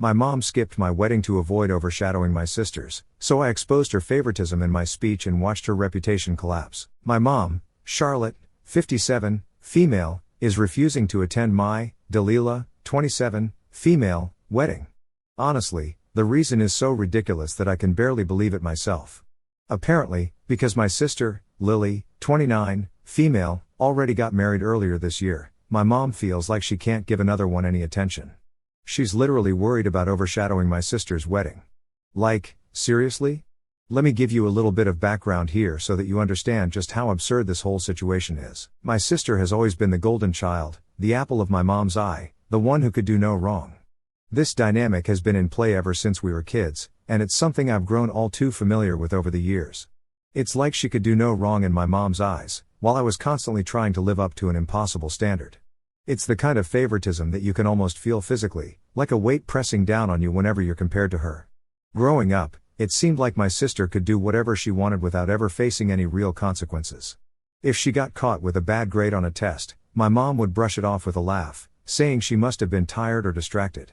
My mom skipped my wedding to avoid overshadowing my sisters, so I exposed her favoritism in my speech and watched her reputation collapse. My mom, Charlotte, 57, female, is refusing to attend my, Delilah, 27, female, wedding. Honestly, the reason is so ridiculous that I can barely believe it myself. Apparently, because my sister, Lily, 29, female, already got married earlier this year, my mom feels like she can't give another one any attention. She's literally worried about overshadowing my sister's wedding. Like, seriously? Let me give you a little bit of background here so that you understand just how absurd this whole situation is. My sister has always been the golden child, the apple of my mom's eye, the one who could do no wrong. This dynamic has been in play ever since we were kids, and it's something I've grown all too familiar with over the years. It's like she could do no wrong in my mom's eyes, while I was constantly trying to live up to an impossible standard. It's the kind of favoritism that you can almost feel physically, like a weight pressing down on you whenever you're compared to her. Growing up, it seemed like my sister could do whatever she wanted without ever facing any real consequences. If she got caught with a bad grade on a test, my mom would brush it off with a laugh, saying she must have been tired or distracted.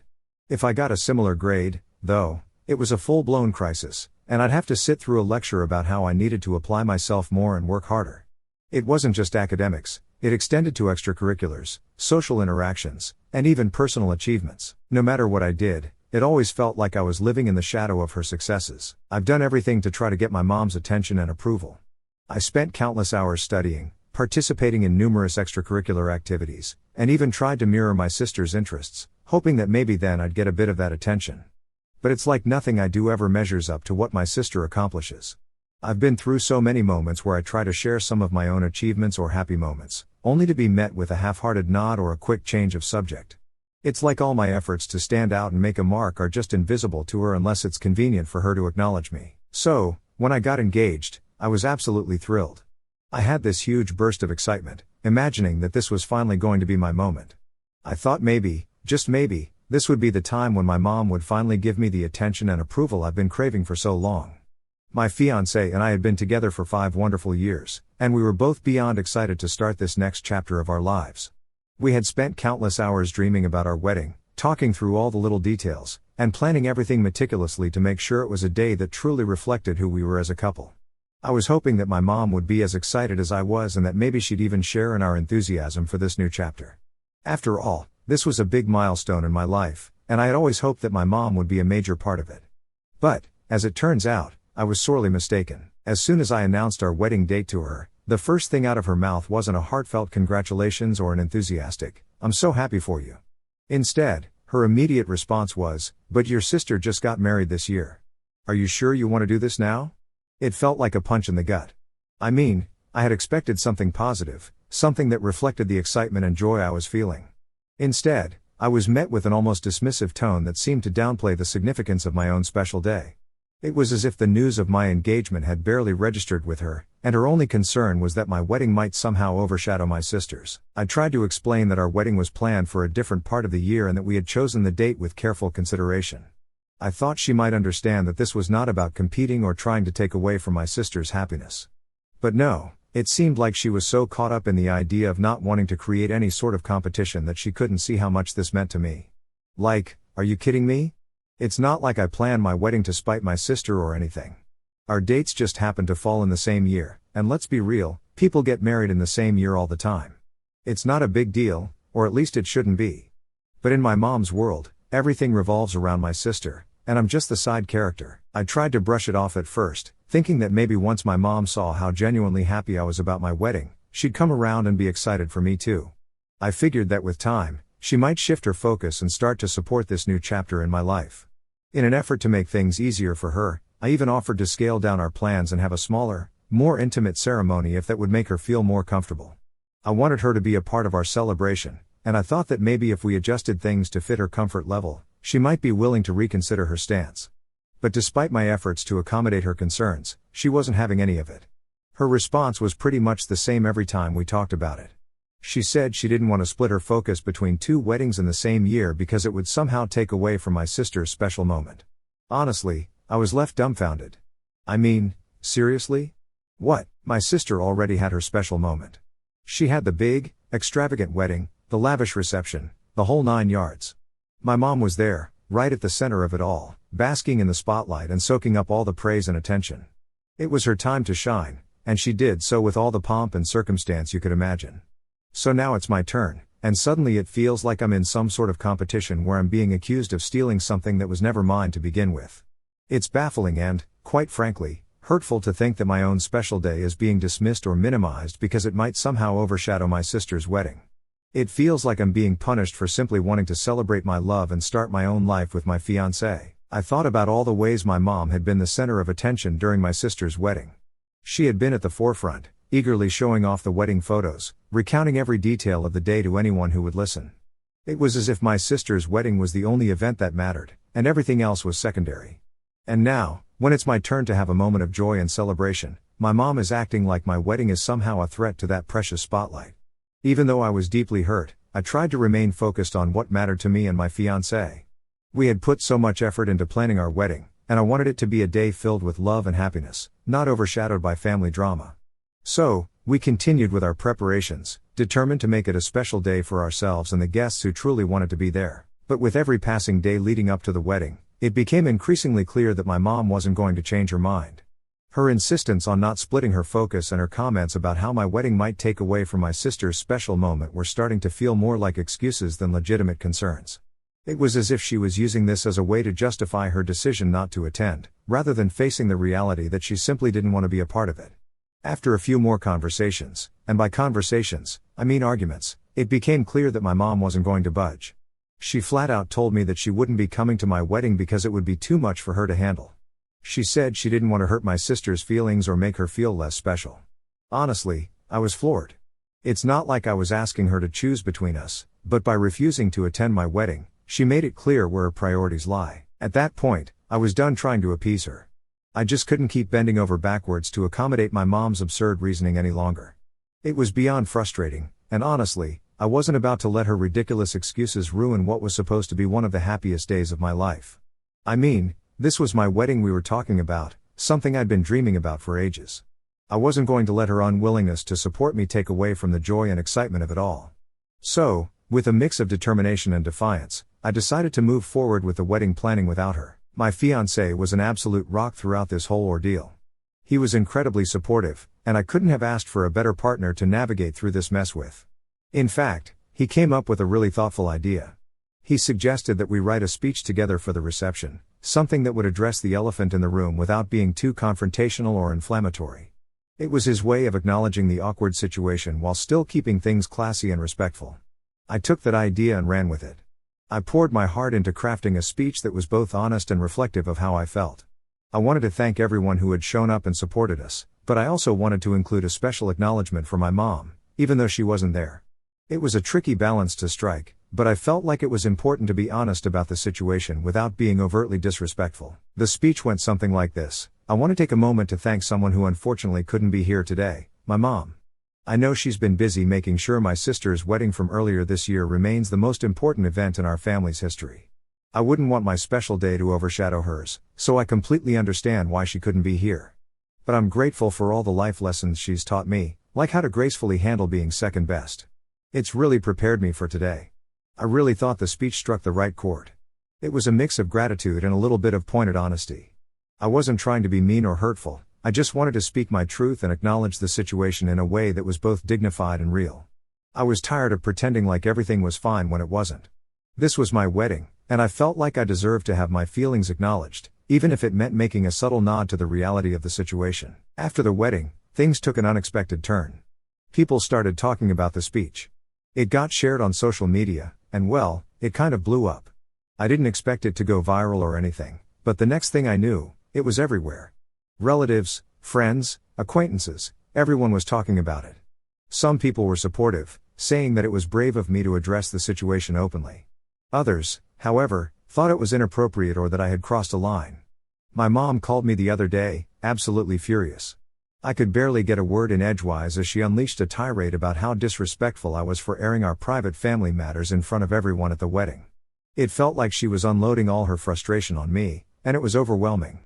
If I got a similar grade, though, it was a full-blown crisis, and I'd have to sit through a lecture about how I needed to apply myself more and work harder. It wasn't just academics, it extended to extracurriculars, social interactions, and even personal achievements. No matter what I did, it always felt like I was living in the shadow of her successes. I've done everything to try to get my mom's attention and approval. I spent countless hours studying, participating in numerous extracurricular activities, and even tried to mirror my sister's interests, hoping that maybe then I'd get a bit of that attention. But it's like nothing I do ever measures up to what my sister accomplishes. I've been through so many moments where I try to share some of my own achievements or happy moments, only to be met with a half-hearted nod or a quick change of subject. It's like all my efforts to stand out and make a mark are just invisible to her unless it's convenient for her to acknowledge me. So, when I got engaged, I was absolutely thrilled. I had this huge burst of excitement, imagining that this was finally going to be my moment. I thought maybe, just maybe, this would be the time when my mom would finally give me the attention and approval I've been craving for so long. My fiancé and I had been together for 5 wonderful years, and we were both beyond excited to start this next chapter of our lives. We had spent countless hours dreaming about our wedding, talking through all the little details, and planning everything meticulously to make sure it was a day that truly reflected who we were as a couple. I was hoping that my mom would be as excited as I was and that maybe she'd even share in our enthusiasm for this new chapter. After all, this was a big milestone in my life, and I had always hoped that my mom would be a major part of it. But, as it turns out, I was sorely mistaken. As soon as I announced our wedding date to her, the first thing out of her mouth wasn't a heartfelt congratulations or an enthusiastic, "I'm so happy for you." Instead, her immediate response was, "But your sister just got married this year. Are you sure you want to do this now?" It felt like a punch in the gut. I mean, I had expected something positive, something that reflected the excitement and joy I was feeling. Instead, I was met with an almost dismissive tone that seemed to downplay the significance of my own special day. It was as if the news of my engagement had barely registered with her, and her only concern was that my wedding might somehow overshadow my sister's. I tried to explain that our wedding was planned for a different part of the year and that we had chosen the date with careful consideration. I thought she might understand that this was not about competing or trying to take away from my sister's happiness. But no, it seemed like she was so caught up in the idea of not wanting to create any sort of competition that she couldn't see how much this meant to me. Like, are you kidding me? It's not like I planned my wedding to spite my sister or anything. Our dates just happened to fall in the same year, and let's be real, people get married in the same year all the time. It's not a big deal, or at least it shouldn't be. But in my mom's world, everything revolves around my sister, and I'm just the side character. I tried to brush it off at first, thinking that maybe once my mom saw how genuinely happy I was about my wedding, she'd come around and be excited for me too. I figured that with time, she might shift her focus and start to support this new chapter in my life. In an effort to make things easier for her, I even offered to scale down our plans and have a smaller, more intimate ceremony if that would make her feel more comfortable. I wanted her to be a part of our celebration, and I thought that maybe if we adjusted things to fit her comfort level, she might be willing to reconsider her stance. But despite my efforts to accommodate her concerns, she wasn't having any of it. Her response was pretty much the same every time we talked about it. She said she didn't want to split her focus between 2 weddings in the same year because it would somehow take away from my sister's special moment. Honestly, I was left dumbfounded. I mean, seriously? What? My sister already had her special moment. She had the big, extravagant wedding, the lavish reception, the whole 9 yards. My mom was there, right at the center of it all, basking in the spotlight and soaking up all the praise and attention. It was her time to shine, and she did so with all the pomp and circumstance you could imagine. So now it's my turn, and suddenly it feels like I'm in some sort of competition where I'm being accused of stealing something that was never mine to begin with. It's baffling and, quite frankly, hurtful to think that my own special day is being dismissed or minimized because it might somehow overshadow my sister's wedding. It feels like I'm being punished for simply wanting to celebrate my love and start my own life with my fiancé. I thought about all the ways my mom had been the center of attention during my sister's wedding. She had been at the forefront, eagerly showing off the wedding photos, recounting every detail of the day to anyone who would listen. It was as if my sister's wedding was the only event that mattered, and everything else was secondary. And now, when it's my turn to have a moment of joy and celebration, my mom is acting like my wedding is somehow a threat to that precious spotlight. Even though I was deeply hurt, I tried to remain focused on what mattered to me and my fiancé. We had put so much effort into planning our wedding, and I wanted it to be a day filled with love and happiness, not overshadowed by family drama. So, we continued with our preparations, determined to make it a special day for ourselves and the guests who truly wanted to be there. But with every passing day leading up to the wedding, it became increasingly clear that my mom wasn't going to change her mind. Her insistence on not splitting her focus and her comments about how my wedding might take away from my sister's special moment were starting to feel more like excuses than legitimate concerns. It was as if she was using this as a way to justify her decision not to attend, rather than facing the reality that she simply didn't want to be a part of it. After a few more conversations, and by conversations, I mean arguments, it became clear that my mom wasn't going to budge. She flat out told me that she wouldn't be coming to my wedding because it would be too much for her to handle. She said she didn't want to hurt my sister's feelings or make her feel less special. Honestly, I was floored. It's not like I was asking her to choose between us, but by refusing to attend my wedding, she made it clear where her priorities lie. At that point, I was done trying to appease her. I just couldn't keep bending over backwards to accommodate my mom's absurd reasoning any longer. It was beyond frustrating, and honestly, I wasn't about to let her ridiculous excuses ruin what was supposed to be one of the happiest days of my life. I mean, this was my wedding we were talking about, something I'd been dreaming about for ages. I wasn't going to let her unwillingness to support me take away from the joy and excitement of it all. So, with a mix of determination and defiance, I decided to move forward with the wedding planning without her. My fiancé was an absolute rock throughout this whole ordeal. He was incredibly supportive, and I couldn't have asked for a better partner to navigate through this mess with. In fact, he came up with a really thoughtful idea. He suggested that we write a speech together for the reception, something that would address the elephant in the room without being too confrontational or inflammatory. It was his way of acknowledging the awkward situation while still keeping things classy and respectful. I took that idea and ran with it. I poured my heart into crafting a speech that was both honest and reflective of how I felt. I wanted to thank everyone who had shown up and supported us, but I also wanted to include a special acknowledgement for my mom, even though she wasn't there. It was a tricky balance to strike, but I felt like it was important to be honest about the situation without being overtly disrespectful. The speech went something like this: I want to take a moment to thank someone who unfortunately couldn't be here today, my mom. I know she's been busy making sure my sister's wedding from earlier this year remains the most important event in our family's history. I wouldn't want my special day to overshadow hers, so I completely understand why she couldn't be here. But I'm grateful for all the life lessons she's taught me, like how to gracefully handle being second best. It's really prepared me for today. I really thought the speech struck the right chord. It was a mix of gratitude and a little bit of pointed honesty. I wasn't trying to be mean or hurtful, I just wanted to speak my truth and acknowledge the situation in a way that was both dignified and real. I was tired of pretending like everything was fine when it wasn't. This was my wedding, and I felt like I deserved to have my feelings acknowledged, even if it meant making a subtle nod to the reality of the situation. After the wedding, things took an unexpected turn. People started talking about the speech. It got shared on social media, and well, it kind of blew up. I didn't expect it to go viral or anything, but the next thing I knew, it was everywhere. Relatives, friends, acquaintances, everyone was talking about it. Some people were supportive, saying that it was brave of me to address the situation openly. Others, however, thought it was inappropriate or that I had crossed a line. My mom called me the other day, absolutely furious. I could barely get a word in edgewise as she unleashed a tirade about how disrespectful I was for airing our private family matters in front of everyone at the wedding. It felt like she was unloading all her frustration on me, and it was overwhelming.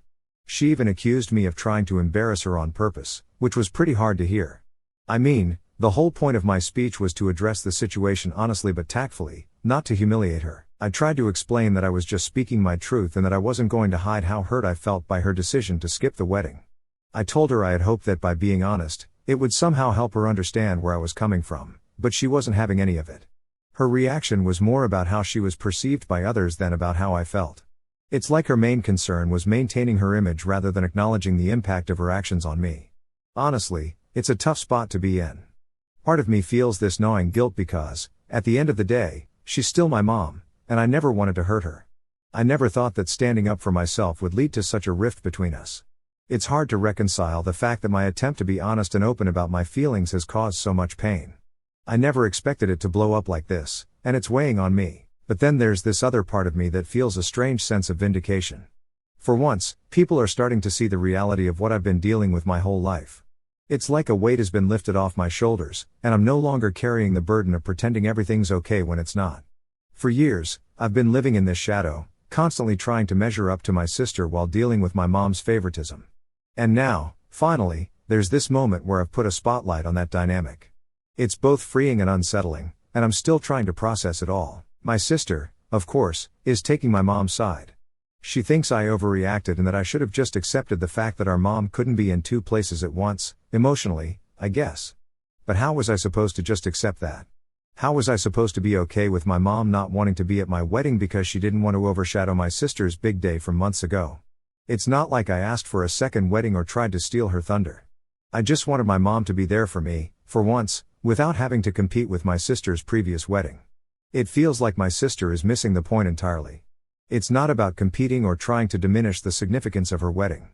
She even accused me of trying to embarrass her on purpose, which was pretty hard to hear. I mean, the whole point of my speech was to address the situation honestly but tactfully, not to humiliate her. I tried to explain that I was just speaking my truth and that I wasn't going to hide how hurt I felt by her decision to skip the wedding. I told her I had hoped that by being honest, it would somehow help her understand where I was coming from, but she wasn't having any of it. Her reaction was more about how she was perceived by others than about how I felt. It's like her main concern was maintaining her image rather than acknowledging the impact of her actions on me. Honestly, it's a tough spot to be in. Part of me feels this gnawing guilt because, at the end of the day, she's still my mom, and I never wanted to hurt her. I never thought that standing up for myself would lead to such a rift between us. It's hard to reconcile the fact that my attempt to be honest and open about my feelings has caused so much pain. I never expected it to blow up like this, and it's weighing on me. But then there's this other part of me that feels a strange sense of vindication. For once, people are starting to see the reality of what I've been dealing with my whole life. It's like a weight has been lifted off my shoulders, and I'm no longer carrying the burden of pretending everything's okay when it's not. For years, I've been living in this shadow, constantly trying to measure up to my sister while dealing with my mom's favoritism. And now, finally, there's this moment where I've put a spotlight on that dynamic. It's both freeing and unsettling, and I'm still trying to process it all. My sister, of course, is taking my mom's side. She thinks I overreacted and that I should have just accepted the fact that our mom couldn't be in two places at once, emotionally, I guess. But how was I supposed to just accept that? How was I supposed to be okay with my mom not wanting to be at my wedding because she didn't want to overshadow my sister's big day from months ago? It's not like I asked for a second wedding or tried to steal her thunder. I just wanted my mom to be there for me, for once, without having to compete with my sister's previous wedding. It feels like my sister is missing the point entirely. It's not about competing or trying to diminish the significance of her wedding.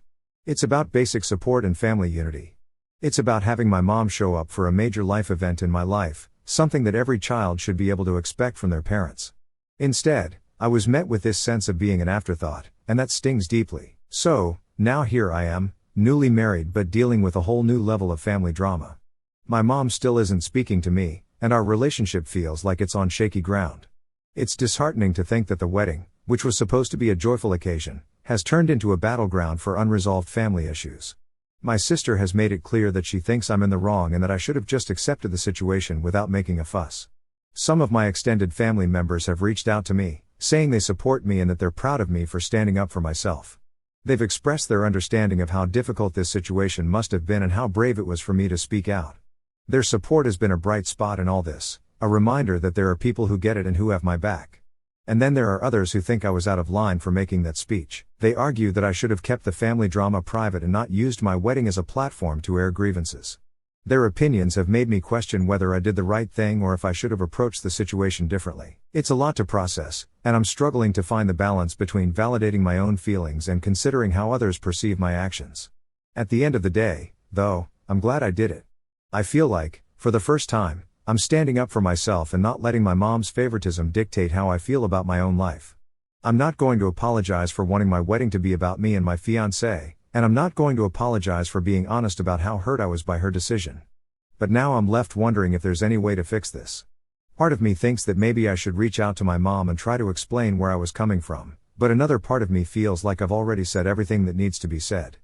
It's about basic support and family unity. It's about having my mom show up for a major life event in my life, something that every child should be able to expect from their parents. Instead, I was met with this sense of being an afterthought, and that stings deeply. So, now here I am, newly married but dealing with a whole new level of family drama. My mom still isn't speaking to me, and our relationship feels like it's on shaky ground. It's disheartening to think that the wedding, which was supposed to be a joyful occasion, has turned into a battleground for unresolved family issues. My sister has made it clear that she thinks I'm in the wrong and that I should have just accepted the situation without making a fuss. Some of my extended family members have reached out to me, saying they support me and that they're proud of me for standing up for myself. They've expressed their understanding of how difficult this situation must have been and how brave it was for me to speak out. Their support has been a bright spot in all this, a reminder that there are people who get it and who have my back. And then there are others who think I was out of line for making that speech. They argue that I should have kept the family drama private and not used my wedding as a platform to air grievances. Their opinions have made me question whether I did the right thing or if I should have approached the situation differently. It's a lot to process, and I'm struggling to find the balance between validating my own feelings and considering how others perceive my actions. At the end of the day, though, I'm glad I did it. I feel like, for the first time, I'm standing up for myself and not letting my mom's favoritism dictate how I feel about my own life. I'm not going to apologize for wanting my wedding to be about me and my fiancé, and I'm not going to apologize for being honest about how hurt I was by her decision. But now I'm left wondering if there's any way to fix this. Part of me thinks that maybe I should reach out to my mom and try to explain where I was coming from, but another part of me feels like I've already said everything that needs to be said.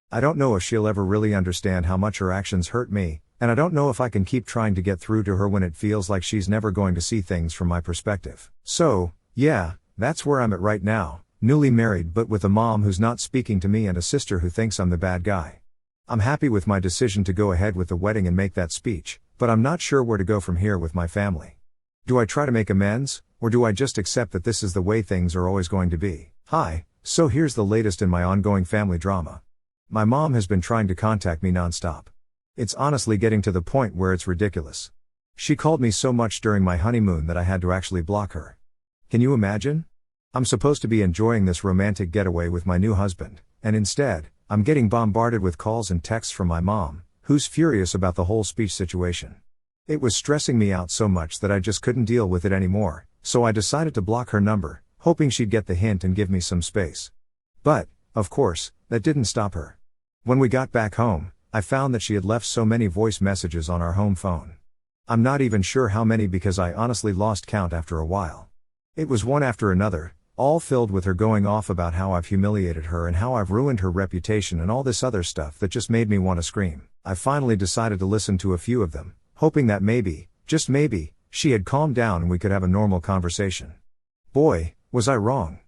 I don't know if she'll ever really understand how much her actions hurt me, and I don't know if I can keep trying to get through to her when it feels like she's never going to see things from my perspective. So, yeah, that's where I'm at right now, newly married but with a mom who's not speaking to me and a sister who thinks I'm the bad guy. I'm happy with my decision to go ahead with the wedding and make that speech, but I'm not sure where to go from here with my family. Do I try to make amends, or do I just accept that this is the way things are always going to be? Hi, so here's the latest in my ongoing family drama. My mom has been trying to contact me nonstop. It's honestly getting to the point where it's ridiculous. She called me so much during my honeymoon that I had to actually block her. Can you imagine? I'm supposed to be enjoying this romantic getaway with my new husband, and instead, I'm getting bombarded with calls and texts from my mom, who's furious about the whole speech situation. It was stressing me out so much that I just couldn't deal with it anymore, so I decided to block her number, hoping she'd get the hint and give me some space. But, of course, that didn't stop her. When we got back home, I found that she had left so many voice messages on our home phone. I'm not even sure how many because I honestly lost count after a while. It was one after another, all filled with her going off about how I've humiliated her and how I've ruined her reputation and all this other stuff that just made me want to scream. I finally decided to listen to a few of them, hoping that maybe, just maybe, she had calmed down and we could have a normal conversation. Boy, was I wrong.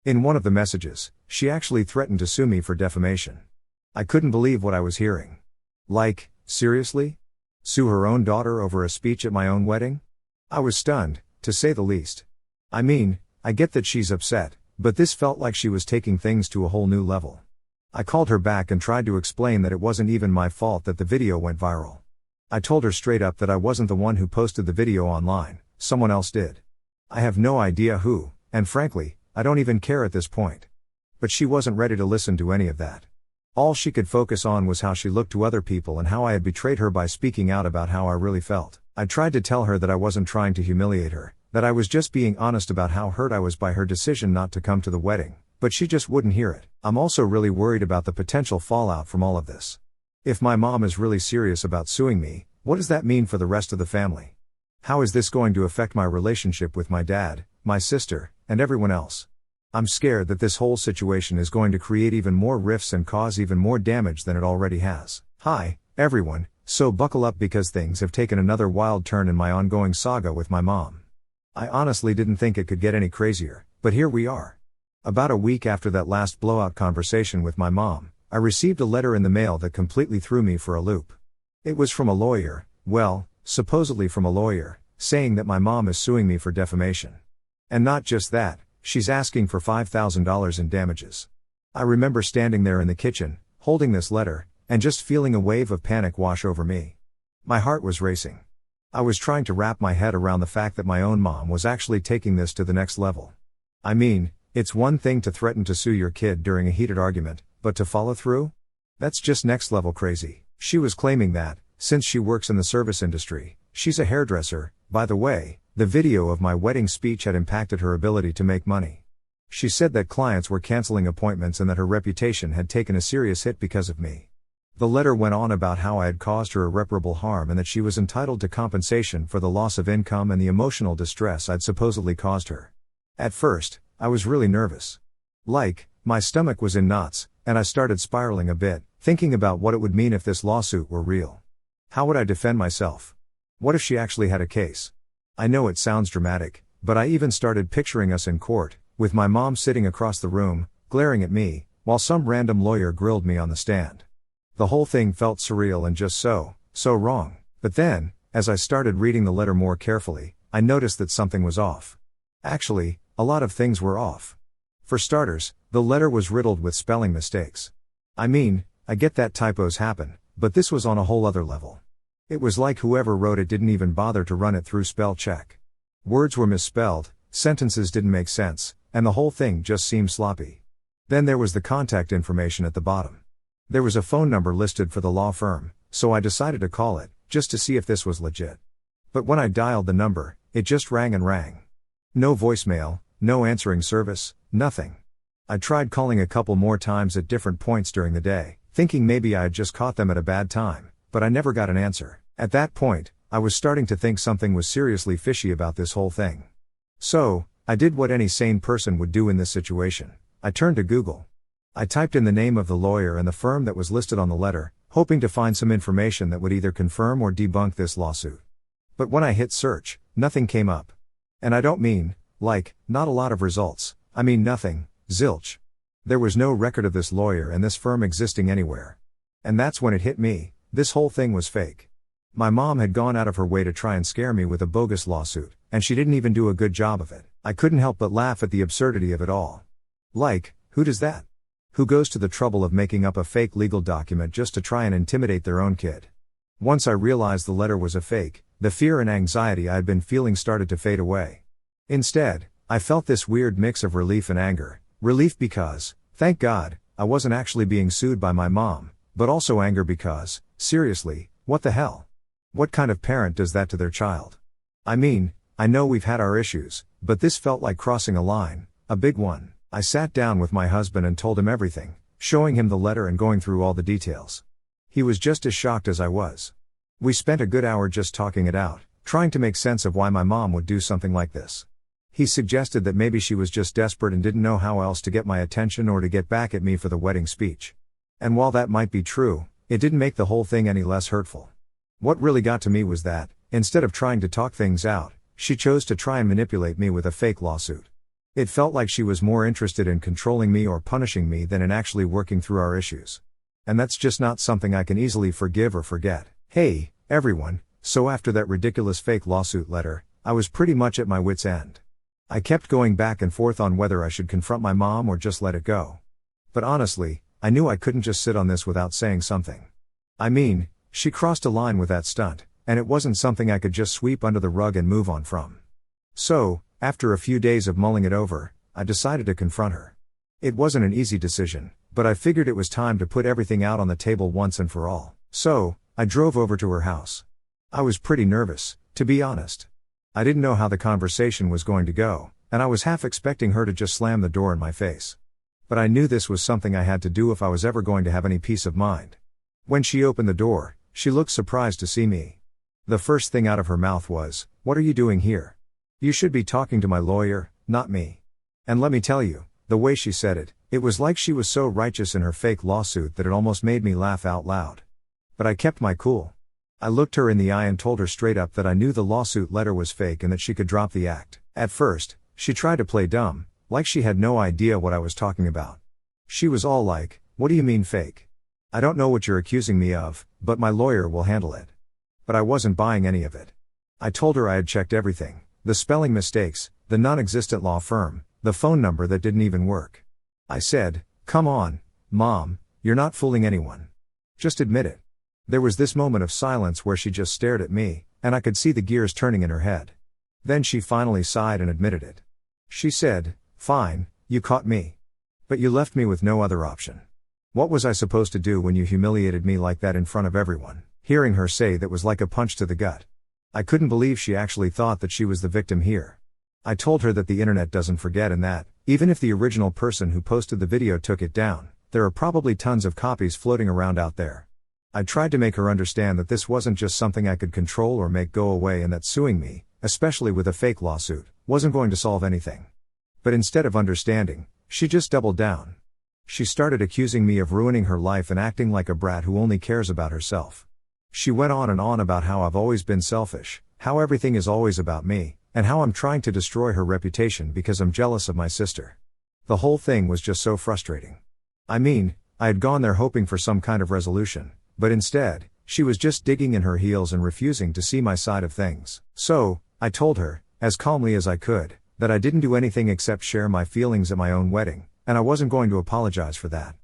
In one of the messages, she actually threatened to sue me for defamation. I couldn't believe what I was hearing. Like, seriously? Sue her own daughter over a speech at my own wedding? I was stunned, to say the least. I mean, I get that she's upset, but this felt like she was taking things to a whole new level. I called her back and tried to explain that it wasn't even my fault that the video went viral. I told her straight up that I wasn't the one who posted the video online, someone else did. I have no idea who, and frankly, I don't even care at this point. But she wasn't ready to listen to any of that. All she could focus on was how she looked to other people and how I had betrayed her by speaking out about how I really felt. I tried to tell her that I wasn't trying to humiliate her, that I was just being honest about how hurt I was by her decision not to come to the wedding, but she just wouldn't hear it. I'm also really worried about the potential fallout from all of this. If my mom is really serious about suing me, what does that mean for the rest of the family? How is this going to affect my relationship with my dad, my sister, and everyone else? I'm scared that this whole situation is going to create even more rifts and cause even more damage than it already has. Hi, everyone, so buckle up because things have taken another wild turn in my ongoing saga with my mom. I honestly didn't think it could get any crazier, but here we are. About a week after that last blowout conversation with my mom, I received a letter in the mail that completely threw me for a loop. It was from a lawyer, well, supposedly from a lawyer, saying that my mom is suing me for defamation. And not just that, she's asking for $5,000 in damages. I remember standing there in the kitchen, holding this letter, and just feeling a wave of panic wash over me. My heart was racing. I was trying to wrap my head around the fact that my own mom was actually taking this to the next level. I mean, it's one thing to threaten to sue your kid during a heated argument, but to follow through? That's just next level crazy. She was claiming that, since she works in the service industry, she's a hairdresser. By the way, the video of my wedding speech had impacted her ability to make money. She said that clients were canceling appointments and that her reputation had taken a serious hit because of me. The letter went on about how I had caused her irreparable harm and that she was entitled to compensation for the loss of income and the emotional distress I'd supposedly caused her. At first, I was really nervous. My stomach was in knots, and I started spiraling a bit, thinking about what it would mean if this lawsuit were real. How would I defend myself? What if she actually had a case? I know it sounds dramatic, but I even started picturing us in court, with my mom sitting across the room, glaring at me, while some random lawyer grilled me on the stand. The whole thing felt surreal and just so wrong. But then, as I started reading the letter more carefully, I noticed that something was off. Actually, a lot of things were off. For starters, the letter was riddled with spelling mistakes. I mean, I get that typos happen, but this was on a whole other level. It was like whoever wrote it didn't even bother to run it through spell check. Words were misspelled, sentences didn't make sense, and the whole thing just seemed sloppy. Then there was the contact information at the bottom. There was a phone number listed for the law firm, so I decided to call it, just to see if this was legit. But when I dialed the number, it just rang and rang. No voicemail, no answering service, nothing. I tried calling a couple more times at different points during the day, thinking maybe I had just caught them at a bad time, but I never got an answer. At that point, I was starting to think something was seriously fishy about this whole thing. So, I did what any sane person would do in this situation. I turned to Google. I typed in the name of the lawyer and the firm that was listed on the letter, hoping to find some information that would either confirm or debunk this lawsuit. But when I hit search, nothing came up. And I don't mean, not a lot of results, I mean nothing, zilch. There was no record of this lawyer and this firm existing anywhere. And that's when it hit me, this whole thing was fake. My mom had gone out of her way to try and scare me with a bogus lawsuit, and she didn't even do a good job of it. I couldn't help but laugh at the absurdity of it all. Who does that? Who goes to the trouble of making up a fake legal document just to try and intimidate their own kid? Once I realized the letter was a fake, the fear and anxiety I had been feeling started to fade away. Instead, I felt this weird mix of relief and anger. Relief because, thank God, I wasn't actually being sued by my mom, but also anger because, seriously, what the hell? What kind of parent does that to their child? I mean, I know we've had our issues, but this felt like crossing a line, a big one. I sat down with my husband and told him everything, showing him the letter and going through all the details. He was just as shocked as I was. We spent a good hour just talking it out, trying to make sense of why my mom would do something like this. He suggested that maybe she was just desperate and didn't know how else to get my attention or to get back at me for the wedding speech. And while that might be true, it didn't make the whole thing any less hurtful. What really got to me was that, instead of trying to talk things out, she chose to try and manipulate me with a fake lawsuit. It felt like she was more interested in controlling me or punishing me than in actually working through our issues. And that's just not something I can easily forgive or forget. Hey, everyone, so after that ridiculous fake lawsuit letter, I was pretty much at my wit's end. I kept going back and forth on whether I should confront my mom or just let it go. But honestly, I knew I couldn't just sit on this without saying something. I mean, she crossed a line with that stunt, and it wasn't something I could just sweep under the rug and move on from. So, after a few days of mulling it over, I decided to confront her. It wasn't an easy decision, but I figured it was time to put everything out on the table once and for all. So, I drove over to her house. I was pretty nervous, to be honest. I didn't know how the conversation was going to go, and I was half expecting her to just slam the door in my face. But I knew this was something I had to do if I was ever going to have any peace of mind. When she opened the door, she looked surprised to see me. The first thing out of her mouth was, "What are you doing here? You should be talking to my lawyer, not me." And let me tell you, the way she said it, it was like she was so righteous in her fake lawsuit that it almost made me laugh out loud. But I kept my cool. I looked her in the eye and told her straight up that I knew the lawsuit letter was fake and that she could drop the act. At first, she tried to play dumb, like she had no idea what I was talking about. She was all like, "What do you mean fake? I don't know what you're accusing me of, but my lawyer will handle it." But I wasn't buying any of it. I told her I had checked everything, the spelling mistakes, the non-existent law firm, the phone number that didn't even work. I said, "Come on, Mom, you're not fooling anyone. Just admit it." There was this moment of silence where she just stared at me, and I could see the gears turning in her head. Then she finally sighed and admitted it. She said, "Fine, you caught me. But you left me with no other option." What was I supposed to do when you humiliated me like that in front of everyone? Hearing her say that was like a punch to the gut. I couldn't believe she actually thought that she was the victim here. I told her that the internet doesn't forget and that, even if the original person who posted the video took it down, there are probably tons of copies floating around out there. I tried to make her understand that this wasn't just something I could control or make go away and that suing me, especially with a fake lawsuit, wasn't going to solve anything. But instead of understanding, she just doubled down. She started accusing me of ruining her life and acting like a brat who only cares about herself. She went on and on about how I've always been selfish, how everything is always about me, and how I'm trying to destroy her reputation because I'm jealous of my sister. The whole thing was just so frustrating. I mean, I had gone there hoping for some kind of resolution, but instead, she was just digging in her heels and refusing to see my side of things. So, I told her, as calmly as I could, that I didn't do anything except share my feelings at my own wedding, and I wasn't going to apologize for that.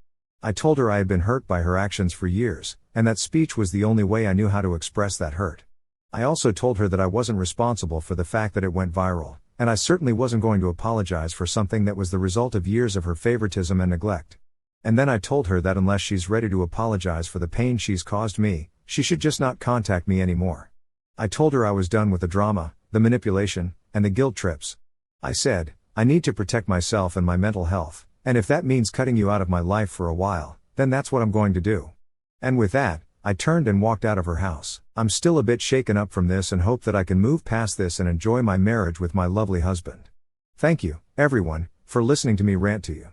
I told her I had been hurt by her actions for years, and that speech was the only way I knew how to express that hurt. I also told her that I wasn't responsible for the fact that it went viral, and I certainly wasn't going to apologize for something that was the result of years of her favoritism and neglect. And then I told her that unless she's ready to apologize for the pain she's caused me, she should just not contact me anymore. I told her I was done with the drama, the manipulation, and the guilt trips. I said, "I need to protect myself and my mental health, and if that means cutting you out of my life for a while, then that's what I'm going to do." And with that, I turned and walked out of her house. I'm still a bit shaken up from this and hope that I can move past this and enjoy my marriage with my lovely husband. Thank you, everyone, for listening to me rant to you.